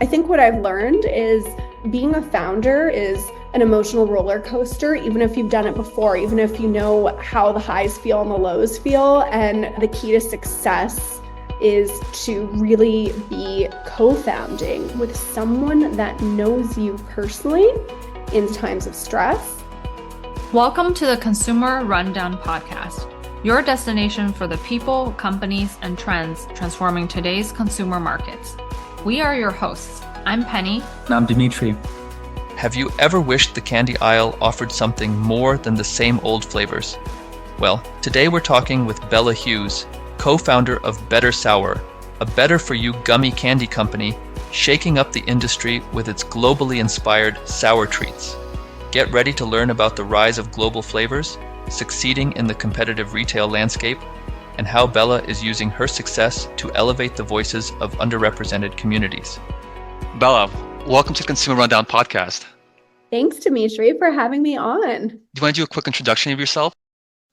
I think what I've learned is being a founder is an emotional roller coaster, even if you've done it before, even if you know how the highs feel and the lows feel. And the key to success is to really be co-founding with someone that knows you personally in times of stress. Welcome to the Consumer Rundown Podcast, your destination for the people, companies, and trends transforming today's consumer markets. We are your hosts. I'm Penny. And I'm Dimitri. Have you ever wished the candy aisle offered something more than the same old flavors? Well, today we're talking with Bella Hughes, co-founder of Better Sour, a better-for-you gummy candy company shaking up the industry with its globally inspired sour treats. Get ready to learn about the rise of global flavors, succeeding in the competitive retail landscape, and how Bella is using her success to elevate the voices of underrepresented communities. Bella, welcome to the Consumer Rundown Podcast. Thanks, Dimitri, for having me on. Do you want to do a quick introduction of yourself?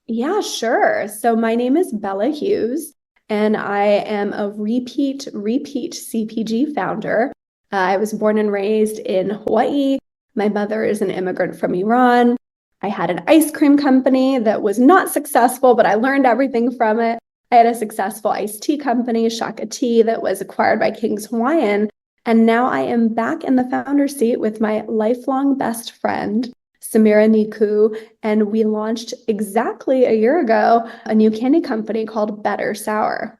Yeah, sure. So my name is Bella Hughes, and I am a repeat CPG founder. I was born and raised in Hawaii. My mother is an immigrant from Iran. I had an ice cream company that was not successful, but I learned everything from it. I had a successful iced tea company, Shaka Tea, that was acquired by King's Hawaiian. And now I am back in the founder seat with my lifelong best friend, Samira Niku. And we launched exactly a year ago a new candy company called Better Sour.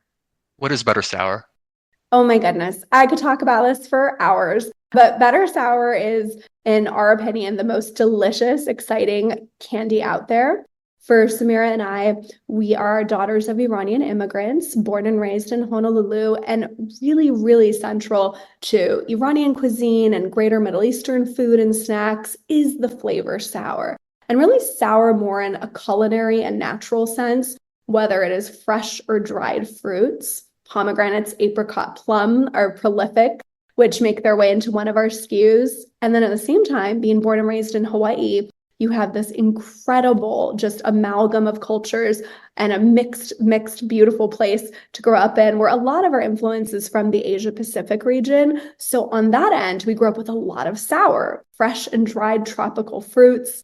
What is Better Sour? Oh my goodness, I could talk about this for hours. But Better Sour is, in our opinion, the most delicious, exciting candy out there. For Samira and I, we are daughters of Iranian immigrants, born and raised in Honolulu, and really, really central to Iranian cuisine and greater Middle Eastern food and snacks is the flavor sour. And really sour more in a culinary and natural sense, whether it is fresh or dried fruits. Pomegranates, apricot, plum are prolific, which make their way into one of our SKUs. And then at the same time, being born and raised in Hawaii, you have this incredible just amalgam of cultures and a mixed, beautiful place to grow up in, where a lot of our influence is from the Asia Pacific region. So on that end, we grew up with a lot of sour, fresh and dried tropical fruits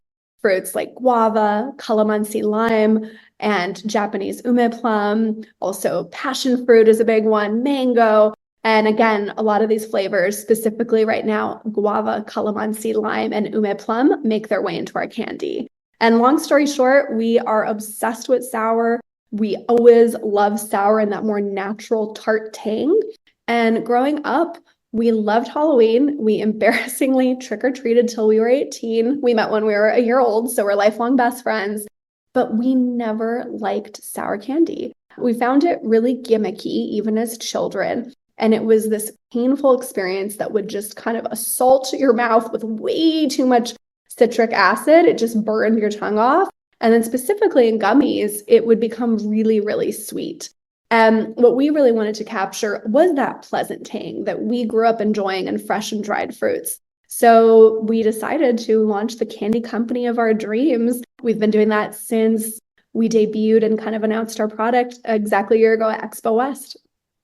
like guava, calamansi lime, and Japanese ume plum. Also, passion fruit is a big one, mango. And again, a lot of these flavors, specifically right now, guava, calamansi lime, and ume plum, make their way into our candy. And long story short, we are obsessed with sour. We always love sour and that more natural tart tang. And growing up, we loved Halloween. We embarrassingly trick-or-treated till we were 18. We met when we were a year old, so we're lifelong best friends. But we never liked sour candy. We found it really gimmicky, even as children. And it was this painful experience that would just kind of assault your mouth with way too much citric acid. It just burned your tongue off. And then specifically in gummies, it would become really, really sweet. And what we really wanted to capture was that pleasant tang that we grew up enjoying in fresh and dried fruits. So we decided to launch the candy company of our dreams. We've been doing that since we debuted and kind of announced our product exactly a year ago at Expo West.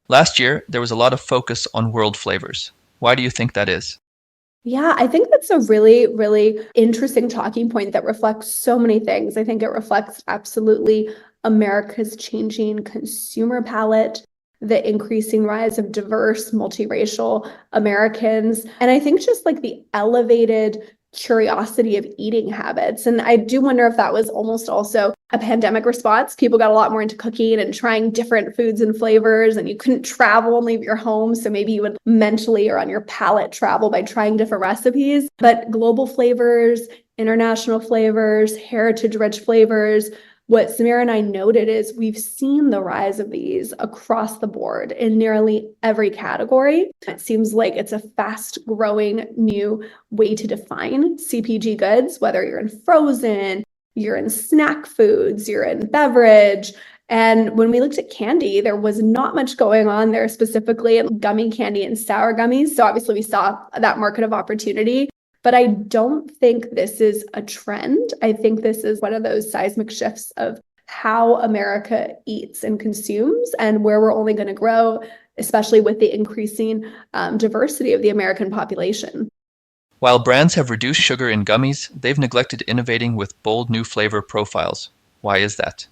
Last year, there was a lot of focus on world flavors. Why do you think that is? Yeah, I think that's a really, really interesting talking point that reflects so many things. I think it reflects absolutely America's changing consumer palette, the increasing rise of diverse, multiracial Americans, and I think just like the elevated curiosity of eating habits. And I do wonder if that was almost also a pandemic response. People got a lot more into cooking and trying different foods and flavors, and you couldn't travel and leave your home. So maybe you would mentally or on your palate travel by trying different recipes. But global flavors, international flavors, heritage-rich flavors, what Samira and I noted is we've seen the rise of these across the board in nearly every category. It seems like it's a fast-growing new way to define CPG goods, whether you're in frozen, you're in snack foods, you're in beverage. And when we looked at candy, there was not much going on there, specifically in gummy candy and sour gummies. So obviously we saw that market of opportunity. But I don't think this is a trend. I think this is one of those seismic shifts of how America eats and consumes and where we're only going to grow especially with the increasing diversity of the American population. While brands have reduced sugar in gummies, they've neglected innovating with bold new flavor profiles. Why is that?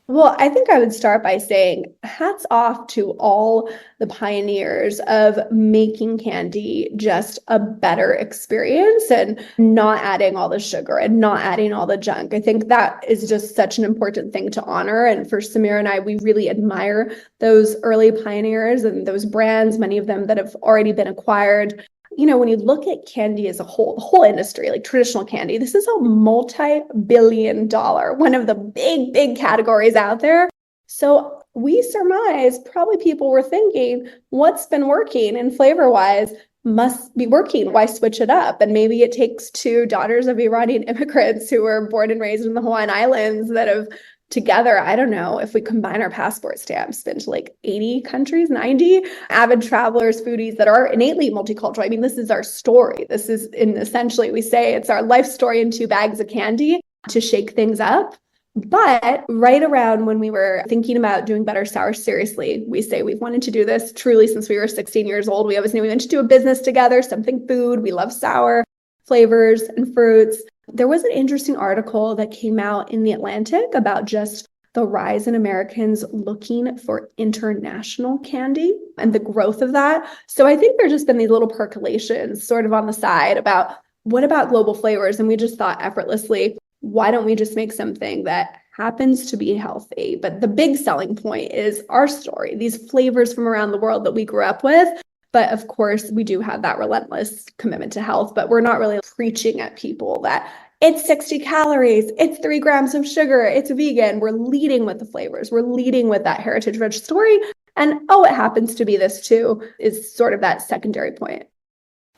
Well, I think I would start by saying hats off to all the pioneers of making candy just a better experience and not adding all the sugar and not adding all the junk. I think that is just such an important thing to honor. And for Samira and I, we really admire those early pioneers and those brands, many of them that have already been acquired. When you look at candy as a whole, the whole industry, like traditional candy, this is a multi-billion-dollar, one of the big categories out there. So we surmise probably people were thinking, what's been working and flavor-wise must be working. Why switch it up? And maybe it takes two daughters of Iranian immigrants who were born and raised in the Hawaiian Islands that have together, I don't know, if we combine our passport stamps, been to like 80 countries, 90 avid travelers, foodies that are innately multicultural. I mean, this is our story. This is essentially, we say it's our life story in 2 bags of candy to shake things up. But right around when we were thinking about doing Better Sour seriously, we say we've wanted to do this truly since we were 16 years old. We always knew we wanted to do a business together, something food. We love sour flavors and fruits. There was an interesting article that came out in The Atlantic about just the rise in Americans looking for international candy and the growth of that. So I think there's just been these little percolations sort of on the side about what about global flavors? And we just thought effortlessly, why don't we just make something that happens to be healthy? But the big selling point is our story, these flavors from around the world that we grew up with. But of course, we do have that relentless commitment to health, but we're not really preaching at people that it's 60 calories, it's 3 grams of sugar, it's vegan. We're leading with the flavors. We're leading with that heritage-rich story. And it happens to be this too, is sort of that secondary point.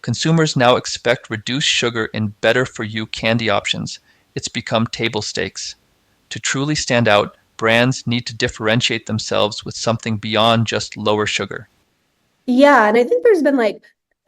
Consumers now expect reduced sugar in better-for-you candy options. It's become table stakes. To truly stand out, brands need to differentiate themselves with something beyond just lower sugar. Yeah, and I think there's been like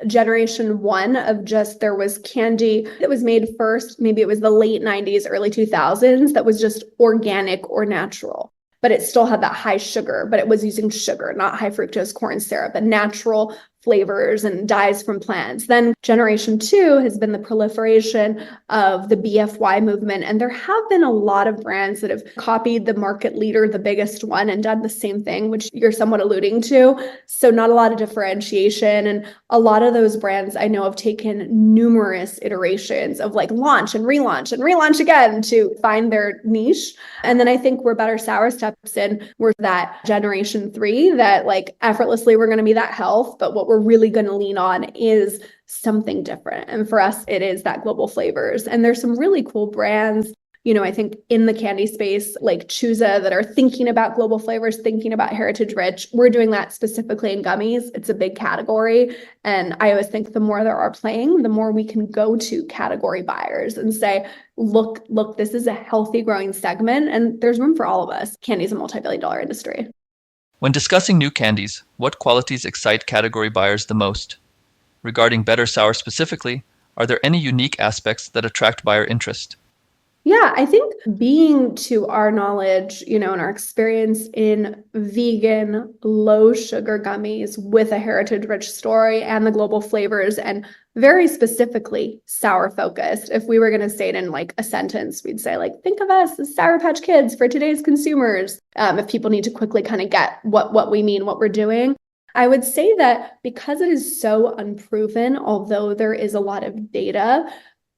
generation 1 of just there was candy that was made first, maybe it was the late 90s, early 2000s, that was just organic or natural, but it still had that high sugar, but it was using sugar, not high fructose corn syrup, and natural flavors and dyes from plants. Then generation 2 has been the proliferation of the BFY movement. And there have been a lot of brands that have copied the market leader, the biggest one, and done the same thing, which you're somewhat alluding to. So not a lot of differentiation. And a lot of those brands I know have taken numerous iterations of like launch and relaunch again to find their niche. And then I think where Better Sour steps in, we're that generation 3 that like effortlessly we're going to be that health, but what we're really going to lean on is something different. And for us, it is that global flavors. And there's some really cool brands, I think in the candy space, like Chuza, that are thinking about global flavors, thinking about heritage rich. We're doing that specifically in gummies. It's a big category. And I always think the more there are playing, the more we can go to category buyers and say, look, this is a healthy growing segment and there's room for all of us. Candy is a multi-billion-dollar industry. When discussing new candies, what qualities excite category buyers the most? Regarding Better Sour specifically, are there any unique aspects that attract buyer interest? Yeah, I think being to our knowledge, and our experience in vegan, low sugar gummies with a heritage rich story and the global flavors and very specifically sour focused. If we were going to say it in like a sentence, we'd say like, think of us as Sour Patch Kids for today's consumers. If people need to quickly kind of get what we mean, what we're doing. I would say that because it is so unproven, although there is a lot of data,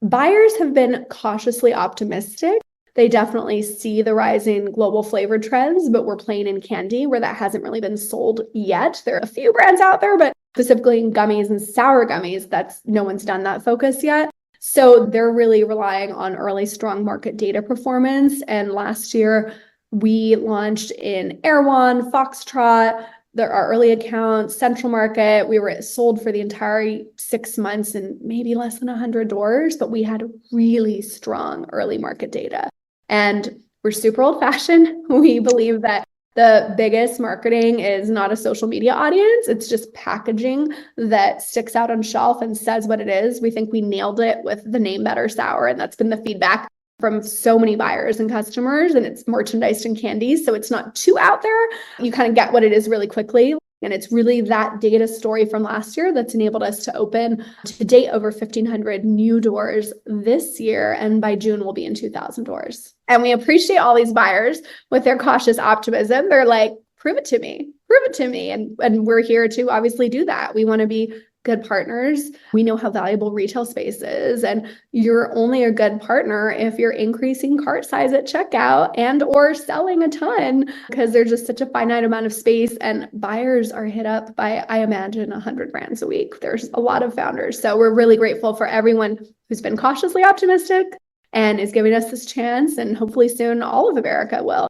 buyers have been cautiously optimistic. They definitely see the rising global flavor trends, but we're playing in candy where that hasn't really been sold yet. There are a few brands out there, but specifically in gummies and sour gummies, no one's done that focus yet. So they're really relying on early strong market data performance. And last year, we launched in Erewhon, Foxtrot, our early account, Central Market. We were sold for the entire 6 months in maybe less than 100 doors, but we had really strong early market data. And we're super old fashioned. We believe that the biggest marketing is not a social media audience. It's just packaging that sticks out on shelf and says what it is. We think we nailed it with the name Better Sour, and that's been the feedback from so many buyers and customers, and it's merchandised in candies. So it's not too out there. You kind of get what it is really quickly. And it's really that data story from last year that's enabled us to open to date over 1,500 new doors this year. And by June, we'll be in 2,000 doors. And we appreciate all these buyers with their cautious optimism. They're like, prove it to me, prove it to me. And we're here to obviously do that. We want to be good partners. We know how valuable retail space is, and you're only a good partner if you're increasing cart size at checkout and or selling a ton, because there's just such a finite amount of space, and buyers are hit up by, I imagine, 100 brands a week. There's a lot of founders. So we're really grateful for everyone who's been cautiously optimistic and is giving us this chance, and hopefully soon all of America will.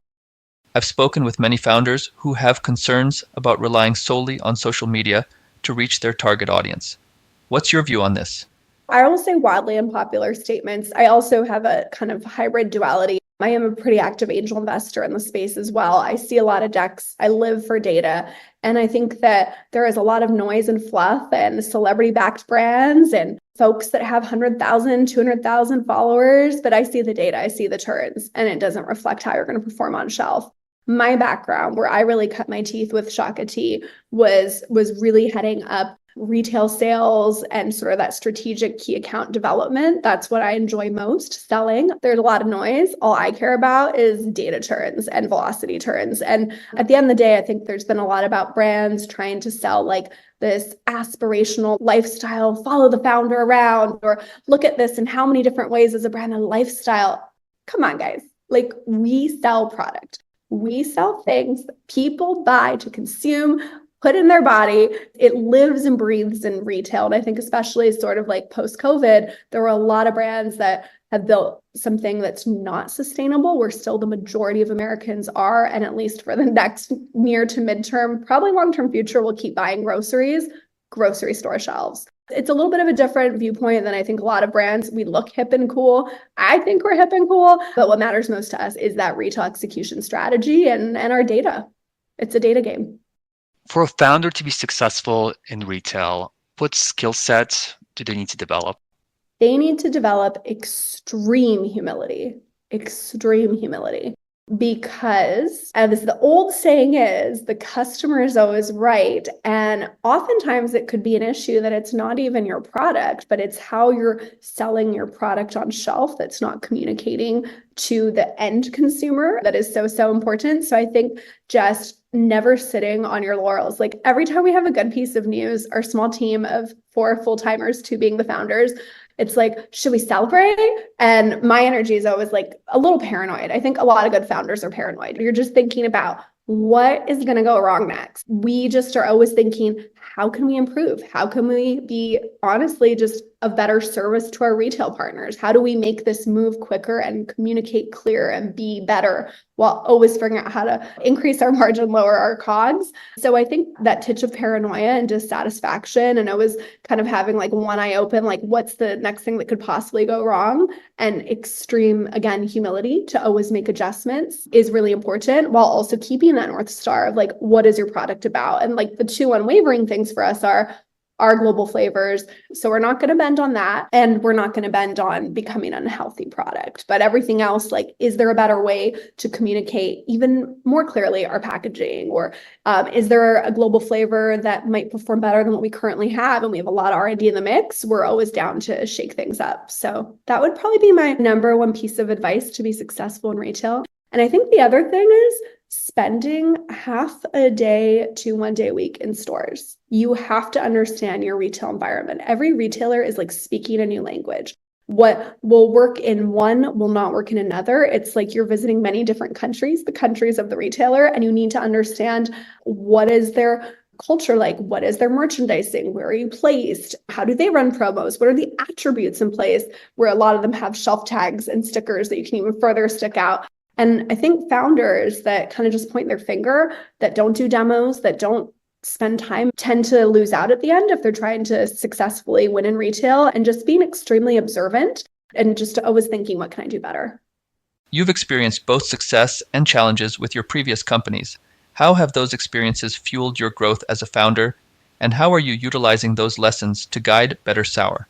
I've spoken with many founders who have concerns about relying solely on social media to reach their target audience. What's your view on this? I will say wildly unpopular statements. I also have a kind of hybrid duality. I am a pretty active angel investor in the space as well. I see a lot of decks. I live for data. And I think that there is a lot of noise and fluff and celebrity-backed brands and folks that have 100,000, 200,000 followers. But I see the data, I see the turns, and it doesn't reflect how you're going to perform on shelf. My background, where I really cut my teeth with Shaka Tea, was really heading up retail sales and sort of that strategic key account development. That's what I enjoy most selling. There's a lot of noise. All I care about is data turns and velocity turns. And at the end of the day, I think there's been a lot about brands trying to sell like this aspirational lifestyle, follow the founder around, or look at this in how many different ways is a brand a lifestyle. Come on, guys. Like, we sell product. We sell things that people buy to consume, put in their body. It lives and breathes in retail. And I think especially sort of like post-COVID, there were a lot of brands that have built something that's not sustainable, where still the majority of Americans are, and at least for the next near to midterm, probably long-term future, will keep buying grocery store shelves. It's a little bit of a different viewpoint than I think a lot of brands. We look hip and cool. I think we're hip and cool, but what matters most to us is that retail execution strategy and our data. It's a data game. For a founder to be successful in retail, what skill sets do they need to develop? They need to develop extreme humility, because, as the old saying is, the customer is always right. And oftentimes it could be an issue that it's not even your product, but it's how you're selling your product on shelf that's not communicating to the end consumer. That is so important. So I think just never sitting on your laurels. Like, every time we have a good piece of news, our small team of 4 full-timers, 2 being the founders, it's like, should we celebrate? And my energy is always like a little paranoid. I think a lot of good founders are paranoid. You're just thinking about what is going to go wrong next. We just are always thinking, how can we improve? How can we be honestly just a better service to our retail partners? How do we make this move quicker and communicate clearer and be better, while always figuring out how to increase our margin, lower our COGS? So I think that titch of paranoia and dissatisfaction, and always kind of having like one eye open, like what's the next thing that could possibly go wrong, and extreme, again, humility to always make adjustments is really important, while also keeping that North Star of like, what is your product about? And like the 2 unwavering things for us are our global flavors. So we're not going to bend on that. And we're not going to bend on becoming an unhealthy product. But everything else, like, is there a better way to communicate even more clearly our packaging? Or is there a global flavor that might perform better than what we currently have? And we have a lot of R&D in the mix. We're always down to shake things up. So that would probably be my number one piece of advice to be successful in retail. And I think the other thing is spending half a day to 1 day a week in stores. You have to understand your retail environment. Every retailer is like speaking a new language. What will work in one will not work in another. It's like you're visiting many different countries, the countries of the retailer, and you need to understand what is their culture like, what is their merchandising, where are you placed, how do they run promos, what are the attributes in place, where a lot of them have shelf tags and stickers that you can even further stick out. And I think founders that kind of just point their finger, that don't do demos, that don't spend time, tend to lose out at the end if they're trying to successfully win in retail, and just being extremely observant and just always thinking, what can I do better? You've experienced both success and challenges with your previous companies. How have those experiences fueled your growth as a founder, and how are you utilizing those lessons to guide Better Sour?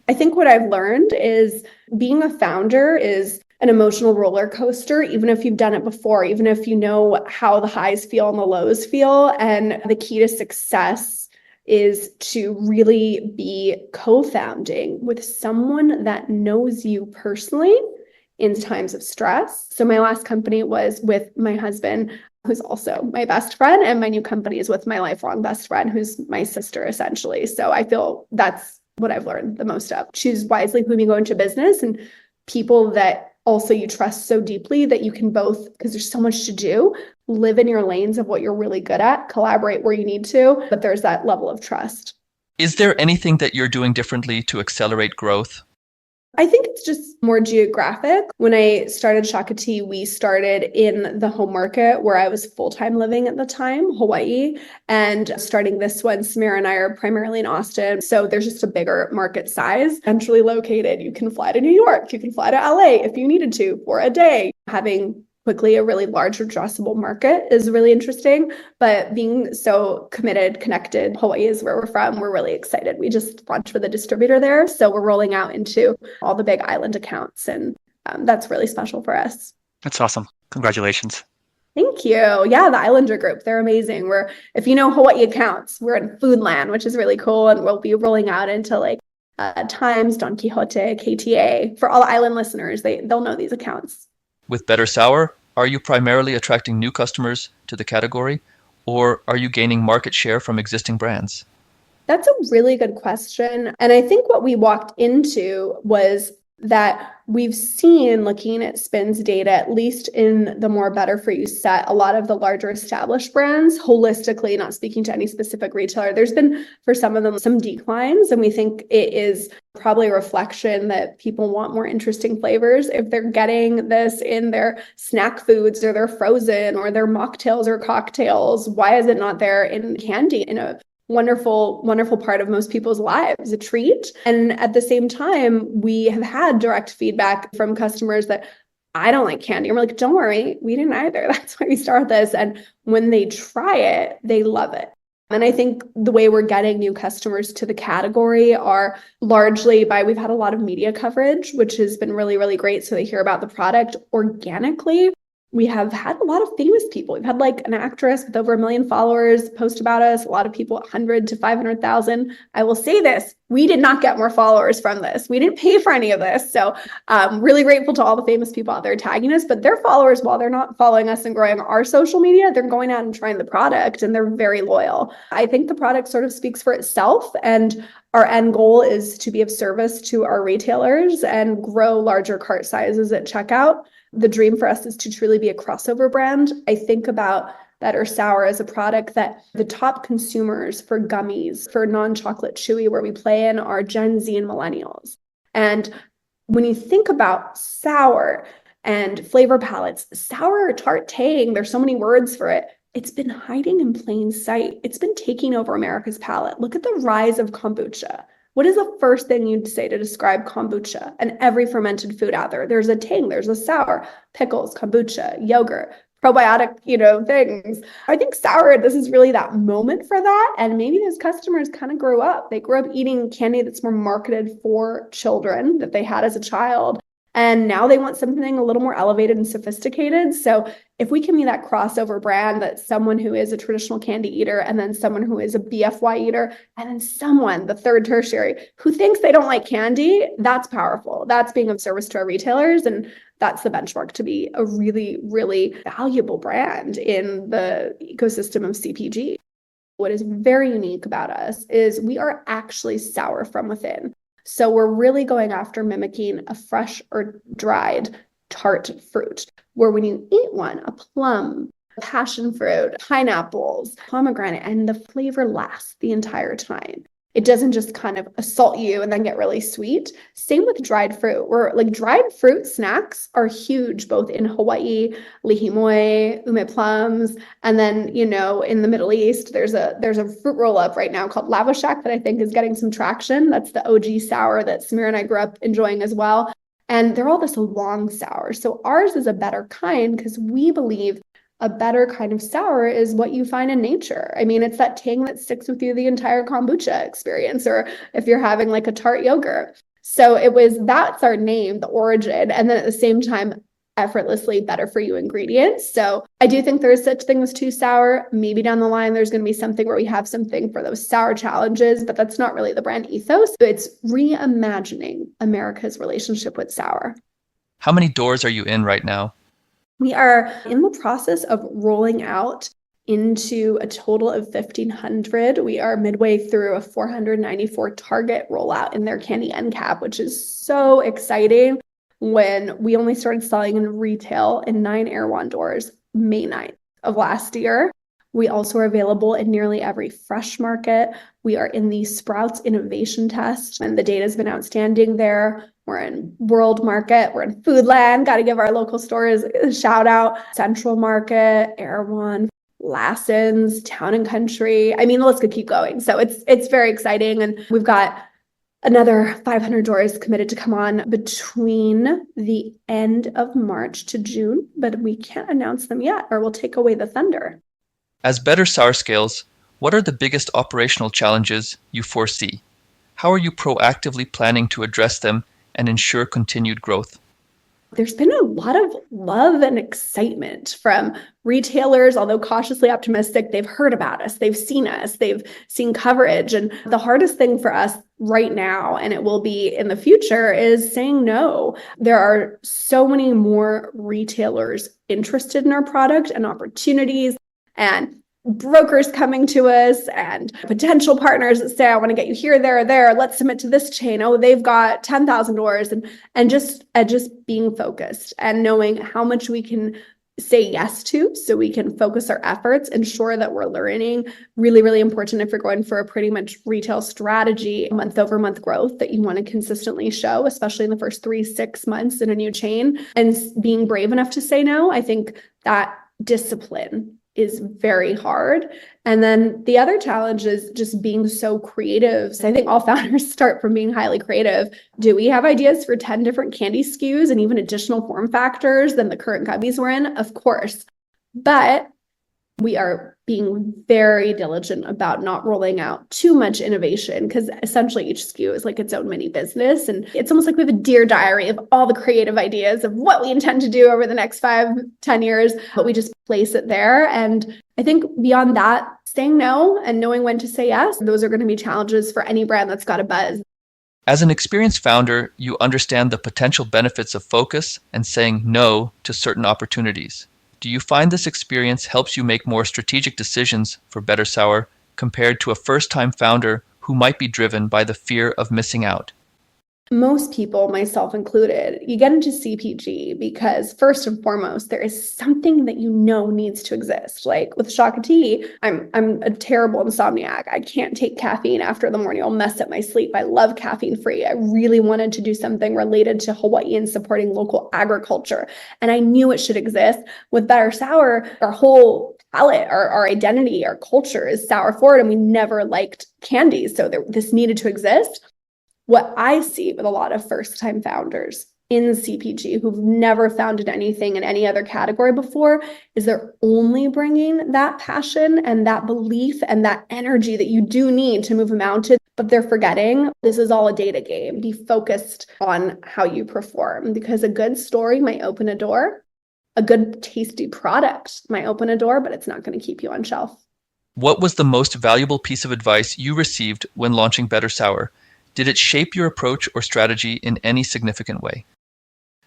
I think what I've learned is being a founder is an emotional roller coaster, even if you've done it before, even if you know how the highs feel and the lows feel. And the key to success is to really be co-founding with someone that knows you personally in times of stress. So my last company was with my husband, who's also my best friend, and my new company is with my lifelong best friend, who's my sister, essentially. So I feel that's what I've learned the most of. Choose wisely whom you go into business, and people that also you trust so deeply that you can both, because there's so much to do, live in your lanes of what you're really good at, collaborate where you need to, but there's that level of trust. Is there anything that you're doing differently to accelerate growth? I think it's just more geographic. When I started Shakati, we started in the home market where I was full-time living at the time, Hawaii. And starting this one, Samira and I are primarily in Austin. So there's just a bigger market size, centrally located. You can fly to New York. You can fly to LA if you needed to for a day. Having quickly a really large addressable market is really interesting, but being so committed, connected, Hawaii is where we're from. We're really excited. We just launched with a distributor there. So we're rolling out into all the big island accounts, and that's really special for us. That's awesome. Congratulations. Thank you. Yeah, the Islander group, they're amazing. If you know Hawaii accounts, we're in Foodland, which is really cool. And we'll be rolling out into like Times, Don Quixote, KTA. For all island listeners, they'll know these accounts. With Better Sour, are you primarily attracting new customers to the category, or are you gaining market share from existing brands? That's a really good question. And I think what we walked into was that we've seen, looking at SPINS data, at least in the more better for you set, a lot of the larger established brands, holistically, not speaking to any specific retailer, there's been, for some of them, some declines. And we think it is probably a reflection that people want more interesting flavors. If they're getting this in their snack foods or their frozen or their mocktails or cocktails, why is it not there in candy in a wonderful part of most people's lives, a treat? And at the same time, we have had direct feedback from customers that I don't like candy. And we're like, don't worry, we didn't either. That's why we started this. And when they try it, they love it. And I think the way we're getting new customers to the category are largely by, we've had a lot of media coverage, which has been really, really great. So they hear about the product organically. We have had a lot of famous people. We've had like an actress with over 1 million followers post about us, a lot of people 100 to 500,000. I will say this, we did not get more followers from this. We didn't pay for any of this. So really grateful to all the famous people out there tagging us, but their followers, while they're not following us and growing our social media, they're going out and trying the product and they're very loyal. I think the product sort of speaks for itself, and our end goal is to be of service to our retailers and grow larger cart sizes at checkout. The dream for us is to truly be a crossover brand. I think about Better Sour as a product that the top consumers for gummies, for non-chocolate chewy, where we play in, are Gen Z and millennials. And when you think about sour and flavor palettes, sour or tart tang, there's so many words for it. It's been hiding in plain sight. It's been taking over America's palate. Look at the rise of kombucha. What is the first thing you'd say to describe kombucha and every fermented food out there? There's a tang, there's a sour, pickles, kombucha, yogurt, probiotic, things. I think sour, this is really that moment for that. And maybe those customers kind of grew up. They grew up eating candy that's more marketed for children that they had as a child. And now they want something a little more elevated and sophisticated. So if we can be that crossover brand, that someone who is a traditional candy eater and then someone who is a BFY eater and then someone, the third tertiary, who thinks they don't like candy, that's powerful. That's being of service to our retailers. And that's the benchmark to be a really, really valuable brand in the ecosystem of CPG. What is very unique about us is we are actually sour from within. So we're really going after mimicking a fresh or dried tart fruit, where when you eat one, a plum, passion fruit, pineapples, pomegranate, and the flavor lasts the entire time. It doesn't just kind of assault you and then get really sweet. Same with dried fruit, where like dried fruit snacks are huge, both in Hawaii, lihimoe, ume plums, and then, in the Middle East, there's a fruit roll up right now called Lava Shack that I think is getting some traction. That's the OG sour that Samira and I grew up enjoying as well. And they're all this long sour. So ours is a better kind because we believe a better kind of sour is what you find in nature. I mean, it's that tang that sticks with you the entire kombucha experience, or if you're having like a tart yogurt. So that's our name, the origin. And then at the same time, effortlessly better for you ingredients. So I do think there's such thing as too sour. Maybe down the line, there's going to be something where we have something for those sour challenges, but that's not really the brand ethos. It's reimagining America's relationship with sour. How many doors are you in right now? We are in the process of rolling out into a total of 1,500. We are midway through a 494 Target rollout in their candy end cap, which is so exciting. When we only started selling in retail in 9 Erewhon doors, May 9th of last year. We also are available in nearly every Fresh Market. We are in the Sprouts Innovation Test, and the data has been outstanding there. We're in World Market. We're in Foodland. Got to give our local stores a shout out. Central Market, Erewhon, Lassen's, Town and Country. I mean, the list could keep going. So it's very exciting. And we've got another 500 doors committed to come on between the end of March to June, but we can't announce them yet or we'll take away the thunder. As Better Sour scales, what are the biggest operational challenges you foresee? How are you proactively planning to address them and ensure continued growth? There's been a lot of love and excitement from retailers, although cautiously optimistic. They've heard about us, they've seen coverage. And the hardest thing for us right now, and it will be in the future, is saying no. There are so many more retailers interested in our product and opportunities, and brokers coming to us and potential partners that say, I want to get you here, there, or there. Let's submit to this chain. Oh, they've got 10,000 doors, and just being focused and knowing how much we can say yes to so we can focus our efforts, ensure that we're learning. Really, really important if you're going for a pretty much retail strategy, month over month growth that you want to consistently show, especially in the first 3-6 months in a new chain, and being brave enough to say no. I think that discipline is very hard. And then the other challenge is just being so creative. So I think all founders start from being highly creative. Do we have ideas for 10 different candy SKUs and even additional form factors than the current gummies we're in? Of course. But we are being very diligent about not rolling out too much innovation, because essentially each SKU is like its own mini business. And it's almost like we have a Dear Diary of all the creative ideas of what we intend to do over the next 5-10 years, but we just place it there. And I think beyond that, saying no and knowing when to say yes, those are going to be challenges for any brand that's got a buzz. As an experienced founder, you understand the potential benefits of focus and saying no to certain opportunities. Do you find this experience helps you make more strategic decisions for Better Sour compared to a first-time founder who might be driven by the fear of missing out? Most people, myself included, you get into CPG because first and foremost, there is something that you know needs to exist. Like with Shakti, I'm a terrible insomniac. I can't take caffeine after the morning. It'll mess up my sleep. I love caffeine free. I really wanted to do something related to Hawaii and supporting local agriculture. And I knew it should exist. With Better Sour, our whole palette, our identity, our culture is sour forward, and we never liked candies. So this needed to exist. What I see with a lot of first-time founders in CPG who've never founded anything in any other category before is they're only bringing that passion and that belief and that energy that you do need to move a mountain, but they're forgetting this is all a data game. Be focused on how you perform, because a good story might open a door. A good tasty product might open a door, but it's not going to keep you on shelf. What was the most valuable piece of advice you received when launching Better Sour? Did it shape your approach or strategy in any significant way?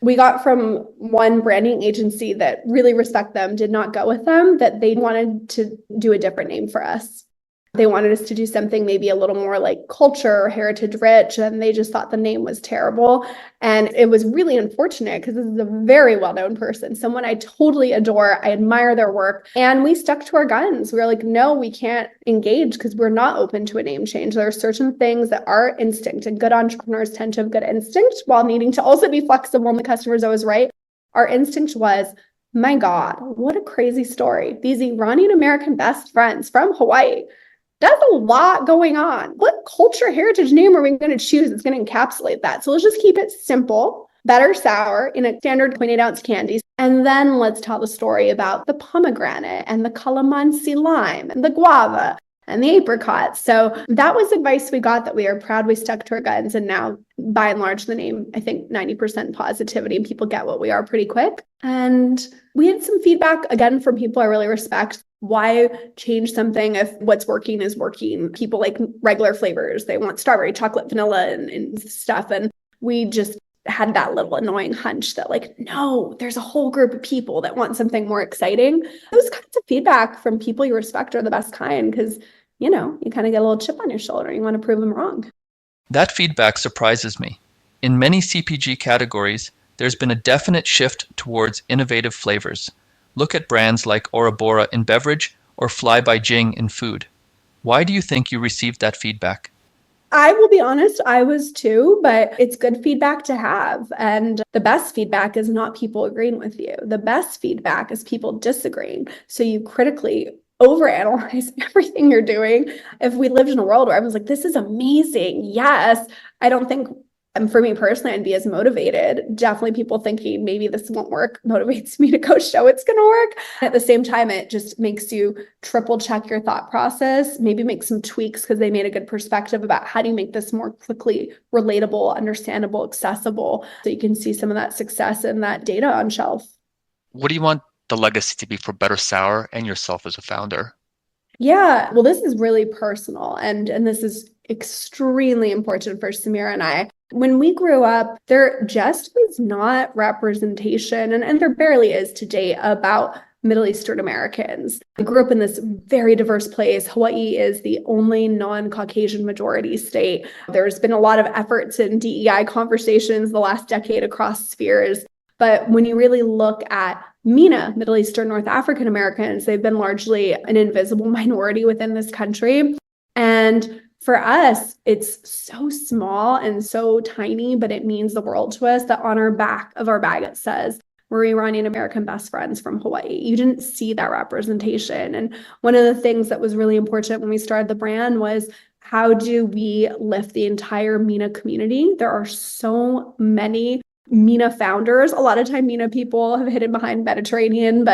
We got from one branding agency that really respect them, did not go with them, that they wanted to do a different name for us. They wanted us to do something maybe a little more like culture or heritage rich, and they just thought the name was terrible. And it was really unfortunate because this is a very well-known person, someone I totally adore. I admire their work. And we stuck to our guns. We were like, no, we can't engage because we're not open to a name change. There are certain things that are instinct, and good entrepreneurs tend to have good instinct while needing to also be flexible, and the customer's always right. Our instinct was, my God, what a crazy story. These Iranian American best friends from Hawaii. That's a lot going on. What culture heritage name are we going to choose that's going to encapsulate that? So let's just keep it simple. Better Sour in a standard 0.8-ounce candy. And then let's tell the story about the pomegranate and the calamansi lime and the guava and the apricot. So that was advice we got that we are proud we stuck to our guns. And now by and large, the name, I think 90% positivity, and people get what we are pretty quick. And we had some feedback, again, from people I really respect. Why change something if what's working is working? People like regular flavors. They want strawberry, chocolate, vanilla, and stuff. And we just had that little annoying hunch that like, no, there's a whole group of people that want something more exciting. Those kinds of feedback from people you respect are the best kind because, you kind of get a little chip on your shoulder. You want to prove them wrong. That feedback surprises me. In many CPG categories, there's been a definite shift towards innovative flavors. Look at brands like Orabora in beverage or Fly by Jing in food. Why do you think you received that feedback? I will be honest, I was too, but it's good feedback to have. And the best feedback is not people agreeing with you. The best feedback is people disagreeing. So you critically overanalyze everything you're doing. If we lived in a world where everyone's like, this is amazing, yes, I don't think, for me personally, I'd be as motivated. Definitely people thinking maybe this won't work motivates me to go show it's going to work. At the same time, it just makes you triple check your thought process, maybe make some tweaks because they made a good perspective about how do you make this more quickly relatable, understandable, accessible, so you can see some of that success in that data on shelf. What do you want the legacy to be for Better Sour and yourself as a founder? Yeah, well, this is really personal and this is extremely important for Samira and I. When we grew up, there just was not representation, and there barely is today, about Middle Eastern Americans. I grew up in this very diverse place. Hawaii is the only non-Caucasian majority state. There's been a lot of efforts in DEI conversations the last decade across spheres. But when you really look at MENA, Middle Eastern North African Americans, they've been largely an invisible minority within this country. And for us, it's so small and so tiny, but it means the world to us that on our back of our bag, it says, we're Iranian American best friends from Hawaii. You didn't see that representation. And one of the things that was really important when we started the brand was, how do we lift the entire MENA community? There are so many MENA founders. A lot of time MENA people have hidden behind Mediterranean,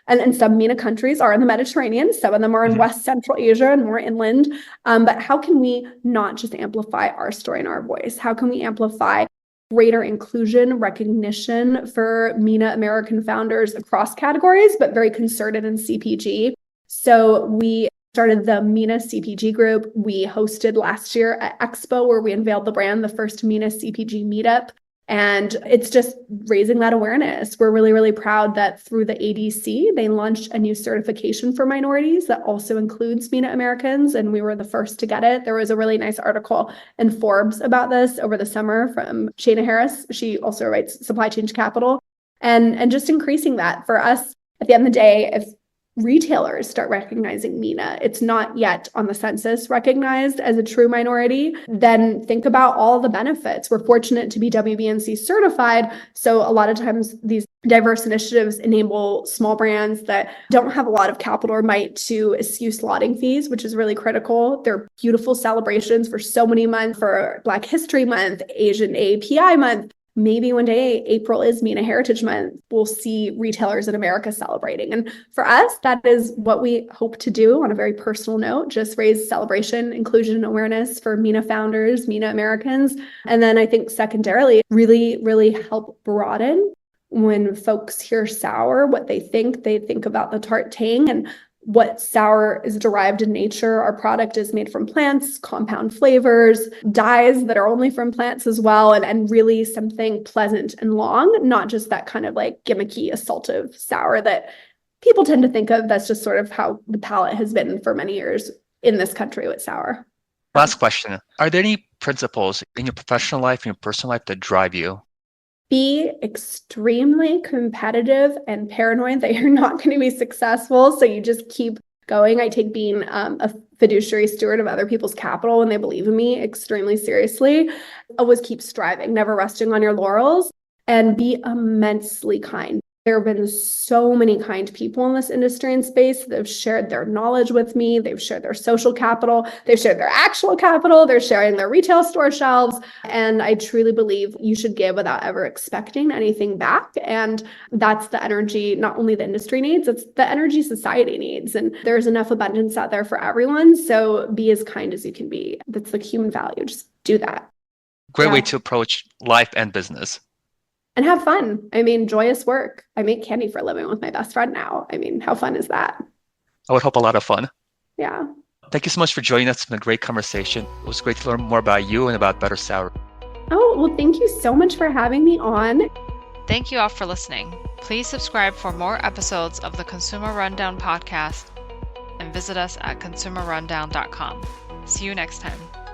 and some MENA countries are in the Mediterranean. Some of them are in West Central Asia and more inland. But how can we not just amplify our story and our voice? How can we amplify greater inclusion, recognition for MENA American founders across categories, but very concerted in CPG? So we started the MENA CPG group. We hosted last year at Expo, where we unveiled the brand, the first MENA CPG meetup. And it's just raising that awareness. We're really, really proud that through the ADC, they launched a new certification for minorities that also includes MENA Americans, and we were the first to get it. There was a really nice article in Forbes about this over the summer from Shana Harris. She also writes Supply Chain Capital, and just increasing that. For us, at the end of the day, if retailers start recognizing MENA, it's not yet on the census recognized as a true minority, then think about all the benefits. We're fortunate to be WBNC certified. So a lot of times these diverse initiatives enable small brands that don't have a lot of capital or might to eschew slotting fees, which is really critical. They're beautiful celebrations for so many months, for Black History Month, Asian API Month. Maybe one day April is MENA Heritage Month. We'll see retailers in America celebrating. And for us, that is what we hope to do on a very personal note, just raise celebration, inclusion, and awareness for MENA founders, MENA Americans. And then I think secondarily, really, really help broaden when folks hear sour, what they think about the tart tang and what sour is derived in nature. Our product is made from plants, compound flavors, dyes that are only from plants as well, and really something pleasant and long, not just that kind of like gimmicky, assaultive sour that people tend to think of. That's just sort of how the palate has been for many years in this country with sour. Last question. Are there any principles in your professional life and your personal life that drive you? Be extremely competitive and paranoid that you're not going to be successful. So you just keep going. I take being a fiduciary steward of other people's capital when they believe in me extremely seriously. Always keep striving, never resting on your laurels, and be immensely kind. There have been so many kind people in this industry and space that have shared their knowledge with me. They've shared their social capital. They've shared their actual capital. They're sharing their retail store shelves. And I truly believe you should give without ever expecting anything back. And that's the energy not only the industry needs, it's the energy society needs. And there's enough abundance out there for everyone. So be as kind as you can be. That's the human value. Just do that. Great way Yeah. to approach life and business. And have fun. I mean, joyous work. I make candy for a living with my best friend now. I mean, how fun is that? I would hope a lot of fun. Yeah. Thank you so much for joining us. It's been a great conversation. It was great to learn more about you and about Better Sour. Oh, well, thank you so much for having me on. Thank you all for listening. Please subscribe for more episodes of the Consumer Rundown podcast and visit us at consumerrundown.com. See you next time.